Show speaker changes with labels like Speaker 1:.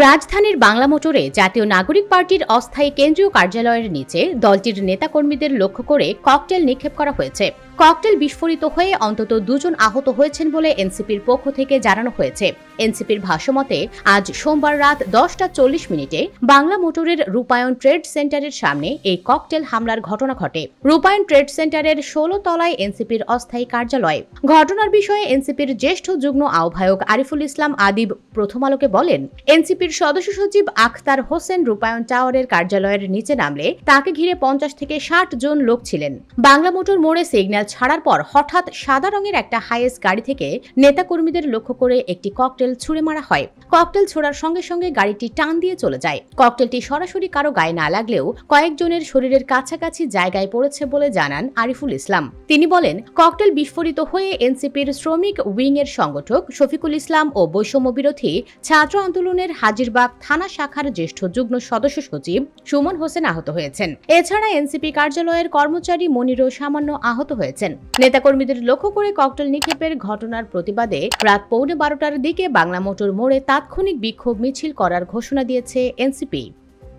Speaker 1: রাজধানীর বাংলা মোটরে জাতীয় নাগরিক পার্টির অস্থায়ী কেন্দ্রীয় কার্যালয়ের নিচে দলটির নেতাকর্মীদের লক্ষ্য করে ককটেল নিক্ষেপ করা হয়েছে। ককটেল বিস্ফোরিত হয়ে অন্তত দুজন আহত হয়েছেন বলে এনসিপির পক্ষ থেকে জানানো হয়েছে। এনসিপির ভাষ্যমতে আজ সোমবার রাত 10:40 বাংলা মোটরের রূপায়ণ ট্রেড সেন্টারের সামনে এই ককটেল হামলার ঘটনা ঘটে। রূপায়ণ ট্রেড সেন্টারের 16 তলায় এনসিপির অস্থায়ী কার্যালয়। ঘটনার বিষয়ে এনসিপির জ্যেষ্ঠ যুগ্ম আহ্বায়ক আরিফুল ইসলাম আদিব প্রথম আলোকে বলেন, এনসিপির সদস্য সচিব আখতার হোসেন রূপায়ণ টাওয়ারের কার্যালয়ের নিচে নামলে তাকে ঘিরে 50 থেকে 60 জন লোক ছিলেন। বাংলা মোটর মোড়ে সিগন্যাল ছাড়ার পর হঠাৎ সাদা রঙের একটা হাইএস গাড়ি থেকে নেতাকর্মীদের লক্ষ্য করে একটি ককটেল ছুড়ে মারা হয়। ককটেল ছোড়ার সঙ্গে সঙ্গে গাড়িটি টান দিয়ে চলে যায়। ককটেলটি সরাসরি কারো গায়ে না লাগলেও কয়েকজনের শরীরের কাছাকাছি জায়গায় পড়েছে বলে জানান আরিফুল ইসলাম। তিনি বলেন, ককটেল বিস্ফোরিত হয়ে এনসিপির শ্রমিক উইং এর সংগঠক শফিকুল ইসলাম ও বৈষম্য বিরোধী ছাত্র আন্দোলনের হাজিরবাগ থানা শাখার জ্যেষ্ঠ যুগ্ম সদস্য সচিব সুমন হোসেন আহত হয়েছেন। এছাড়া এনসিপি কার্যালয়ের কর্মচারী মনিরও সামান্য আহত হয়েছেন। নেতাকর্মীদের লক্ষ্য করে ককটেল নিক্ষেপের ঘটনার প্রতিবাদে রাত 12:15টার দিকে বাংলা মোটর মোড়ে তাৎক্ষণিক বিক্ষোভ মিছিল করার ঘোষণা দিয়েছে এনসিপি।